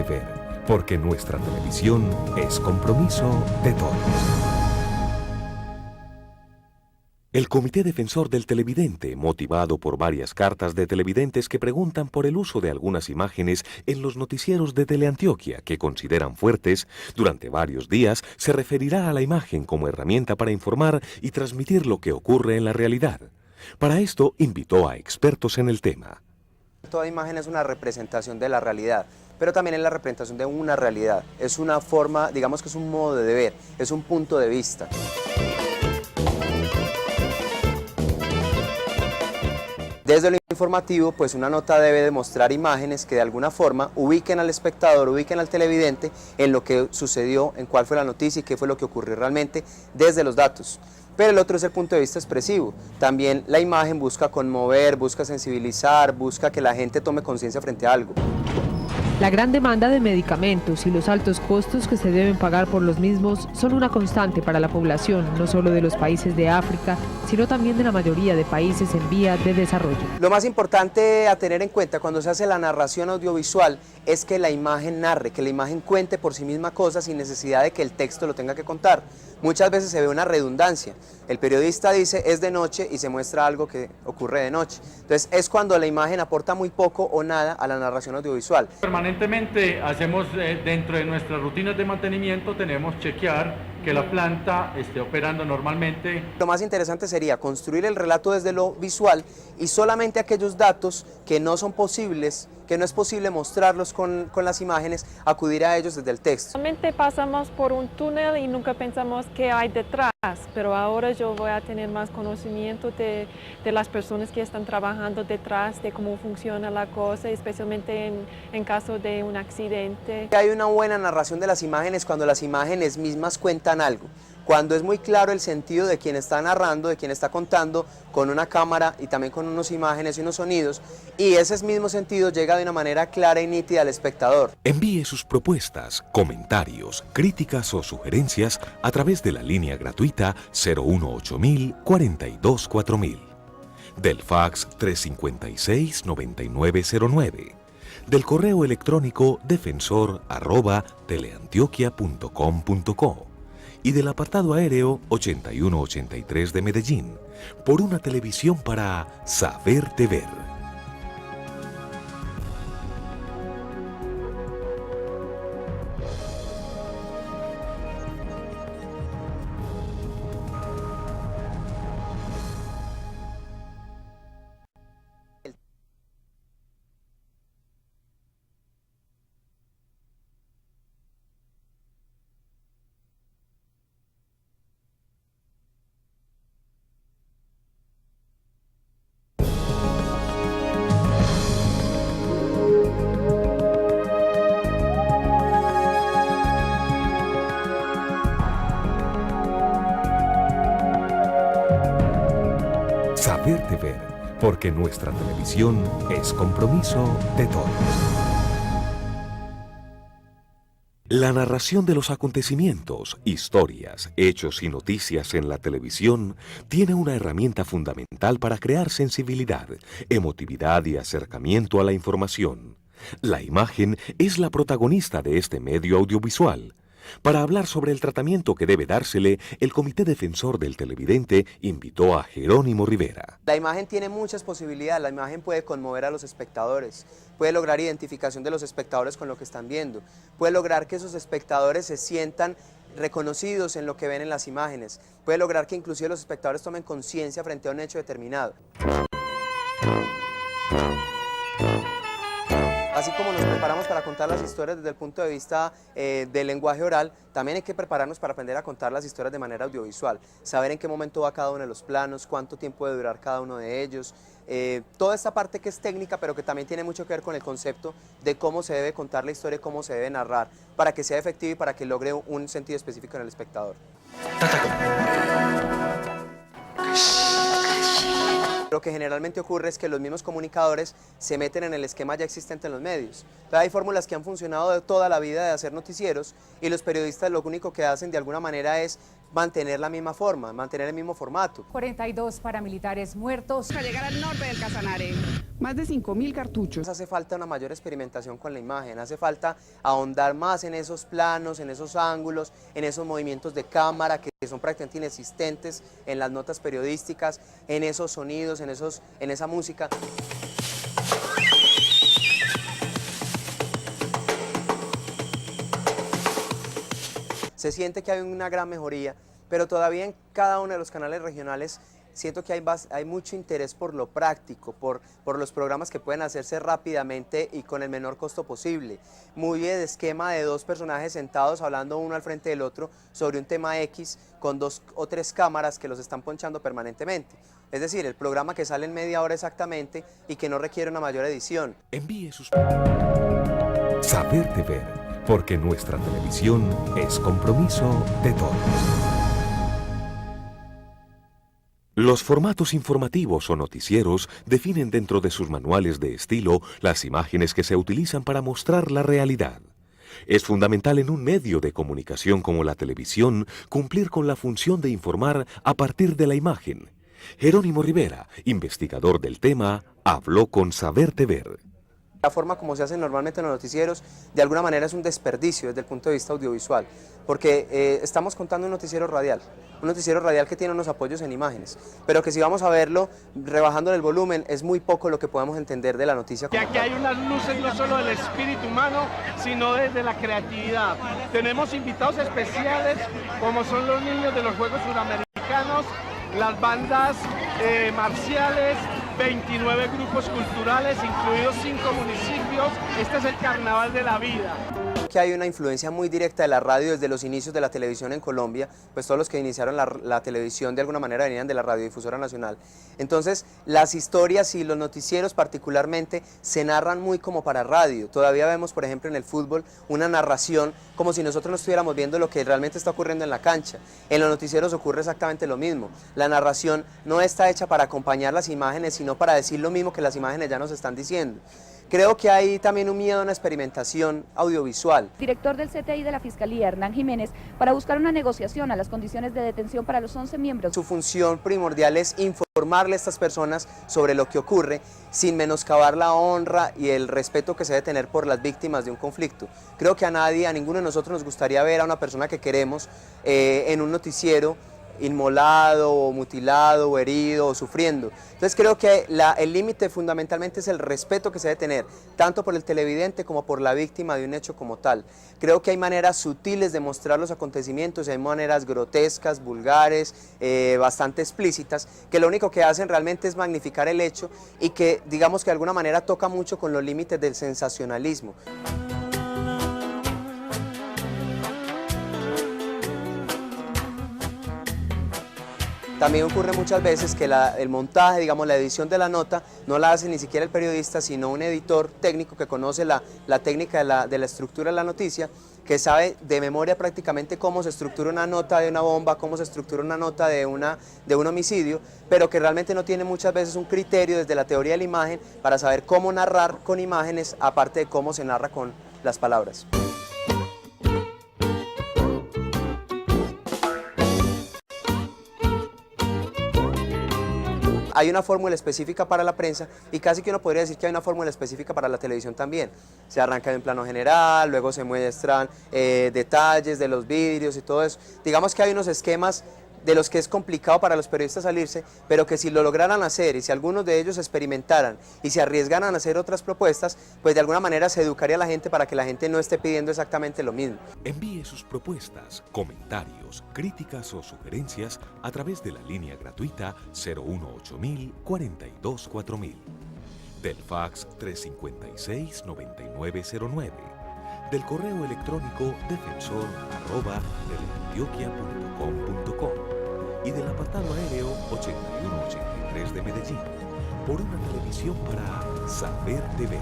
Saberte Ver, porque nuestra televisión es compromiso de todos. El Comité Defensor del Televidente, motivado por varias cartas de televidentes que preguntan por el uso de algunas imágenes en los noticieros de Teleantioquia que consideran fuertes, durante varios días se referirá a la imagen como herramienta para informar y transmitir lo que ocurre en la realidad. Para esto invitó a expertos en el tema. Toda imagen es una representación de la realidad, pero también es la representación de una realidad. Es una forma, digamos que es un modo de ver, es un punto de vista. Desde lo informativo, pues una nota debe demostrar imágenes que de alguna forma ubiquen al espectador, ubiquen al televidente en lo que sucedió, en cuál fue la noticia y qué fue lo que ocurrió realmente desde los datos. Pero el otro es el punto de vista expresivo. También la imagen busca conmover, busca sensibilizar, busca que la gente tome conciencia frente a algo. La gran demanda de medicamentos y los altos costos que se deben pagar por los mismos son una constante para la población, no solo de los países de África, sino también de la mayoría de países en vía de desarrollo. Lo más importante a tener en cuenta cuando se hace la narración audiovisual es que la imagen narre, que la imagen cuente por sí misma cosas sin necesidad de que el texto lo tenga que contar. Muchas veces se ve una redundancia. El periodista dice es de noche y se muestra algo que ocurre de noche. Entonces es cuando la imagen aporta muy poco o nada a la narración audiovisual. Permanentemente hacemos dentro de nuestras rutinas de mantenimiento, tenemos chequear que la planta esté operando normalmente. Lo más interesante sería construir el relato desde lo visual y solamente aquellos datos que no son posibles, que no es posible mostrarlos con las imágenes, acudir a ellos desde el texto. Realmente pasamos por un túnel y nunca pensamos qué hay detrás, pero ahora yo voy a tener más conocimiento de las personas que están trabajando detrás, de cómo funciona la cosa, especialmente en caso de un accidente. Hay una buena narración de las imágenes cuando las imágenes mismas cuentan algo, cuando es muy claro el sentido de quien está narrando, de quien está contando, con una cámara y también con unas imágenes y unos sonidos, y ese mismo sentido llega de una manera clara y nítida al espectador. Envíe sus propuestas, comentarios, críticas o sugerencias a través de la línea gratuita 018 42 4000, del fax 356-9909, del correo electrónico defensor@teleantioquia.com.co y del apartado aéreo 8183 de Medellín, por una televisión para Saberte Ver. Saberte Ver, porque nuestra televisión es compromiso de todos. La narración de los acontecimientos, historias, hechos y noticias en la televisión tiene una herramienta fundamental para crear sensibilidad, emotividad y acercamiento a la información. La imagen es la protagonista de este medio audiovisual. Para hablar sobre el tratamiento que debe dársele, el Comité Defensor del Televidente invitó a Jerónimo Rivera. La imagen tiene muchas posibilidades, la imagen puede conmover a los espectadores, puede lograr identificación de los espectadores con lo que están viendo, puede lograr que esos espectadores se sientan reconocidos en lo que ven en las imágenes, puede lograr que inclusive los espectadores tomen conciencia frente a un hecho determinado. Así como nos preparamos para contar las historias desde el punto de vista del lenguaje oral, también hay que prepararnos para aprender a contar las historias de manera audiovisual, saber en qué momento va cada uno de los planos, cuánto tiempo debe durar cada uno de ellos, toda esta parte que es técnica, pero que también tiene mucho que ver con el concepto de cómo se debe contar la historia y cómo se debe narrar, para que sea efectivo y para que logre un sentido específico en el espectador. Lo que generalmente ocurre es que los mismos comunicadores se meten en el esquema ya existente en los medios. Entonces, hay fórmulas que han funcionado de toda la vida de hacer noticieros y los periodistas lo único que hacen de alguna manera es mantener la misma forma, mantener el mismo formato. 42 paramilitares muertos. Para llegar al norte del Casanare, más de 5.000 cartuchos. Hace falta una mayor experimentación con la imagen, hace falta ahondar más en esos planos, en esos ángulos, en esos movimientos de cámara que son prácticamente inexistentes en las notas periodísticas, en esos sonidos, en esa música. Se siente que hay una gran mejoría, pero todavía en cada uno de los canales regionales siento que hay mucho interés por lo práctico, por los programas que pueden hacerse rápidamente y con el menor costo posible. Muy de esquema de dos personajes sentados hablando uno al frente del otro sobre un tema X con 2 o 3 cámaras que los están ponchando permanentemente. Es decir, el programa que sale en media hora exactamente y que no requiere una mayor edición. Envíe sus... Saber de ver, porque nuestra televisión es compromiso de todos. Los formatos informativos o noticieros definen dentro de sus manuales de estilo las imágenes que se utilizan para mostrar la realidad. Es fundamental en un medio de comunicación como la televisión cumplir con la función de informar a partir de la imagen. Jerónimo Rivera, investigador del tema, habló con Saber de Ver. La forma como se hacen normalmente en los noticieros, de alguna manera es un desperdicio desde el punto de vista audiovisual, porque estamos contando un noticiero radial que tiene unos apoyos en imágenes, pero que si vamos a verlo, rebajando el volumen, es muy poco lo que podemos entender de la noticia. Y aquí hay unas luces no solo del espíritu humano, sino desde la creatividad. Tenemos invitados especiales, como son los niños de los Juegos Suramericanos, las bandas marciales, 29 grupos culturales, incluidos 5 municipios. Este es el carnaval de la vida. Que hay una influencia muy directa de la radio desde los inicios de la televisión en Colombia, pues todos los que iniciaron la televisión de alguna manera venían de la radiodifusora nacional. Entonces las historias y los noticieros particularmente se narran muy como para radio. Todavía vemos, por ejemplo, en el fútbol una narración como si nosotros no estuviéramos viendo lo que realmente está ocurriendo en la cancha. En los noticieros ocurre exactamente lo mismo. La narración no está hecha para acompañar las imágenes, sino para decir lo mismo que las imágenes ya nos están diciendo. Creo que hay también un miedo a una experimentación audiovisual. Director del CTI de la Fiscalía, Hernán Jiménez, para buscar una negociación a las condiciones de detención para los 11 miembros. Su función primordial es informarle a estas personas sobre lo que ocurre sin menoscabar la honra y el respeto que se debe tener por las víctimas de un conflicto. Creo que a ninguno de nosotros nos gustaría ver a una persona que queremos en un noticiero inmolado o mutilado o herido o sufriendo. Entonces creo que el límite fundamentalmente es el respeto que se debe tener, tanto por el televidente como por la víctima de un hecho como tal. Creo que hay maneras sutiles de mostrar los acontecimientos, hay maneras grotescas, vulgares, bastante explícitas, que lo único que hacen realmente es magnificar el hecho y que digamos que de alguna manera toca mucho con los límites del sensacionalismo. También ocurre muchas veces que el montaje, digamos la edición de la nota, no la hace ni siquiera el periodista, sino un editor técnico que conoce la técnica de la estructura de la noticia, que sabe de memoria prácticamente cómo se estructura una nota de una bomba, cómo se estructura una nota de un homicidio, pero que realmente no tiene muchas veces un criterio desde la teoría de la imagen para saber cómo narrar con imágenes, aparte de cómo se narra con las palabras. Hay una fórmula específica para la prensa y casi que uno podría decir que hay una fórmula específica para la televisión también. Se arranca en plano general, luego se muestran detalles de los vidrios y todo eso. Digamos que hay unos esquemas de los que es complicado para los periodistas salirse, pero que si lo lograran hacer y si algunos de ellos experimentaran y se arriesgaran a hacer otras propuestas, pues de alguna manera se educaría a la gente para que la gente no esté pidiendo exactamente lo mismo. Envíe sus propuestas, comentarios, críticas o sugerencias a través de la línea gratuita 018.000 424000, del fax 356-9909, del correo electrónico defensor@teleantioquia.com.co y del apartado aéreo 8183 de Medellín, por una televisión para saber de ver.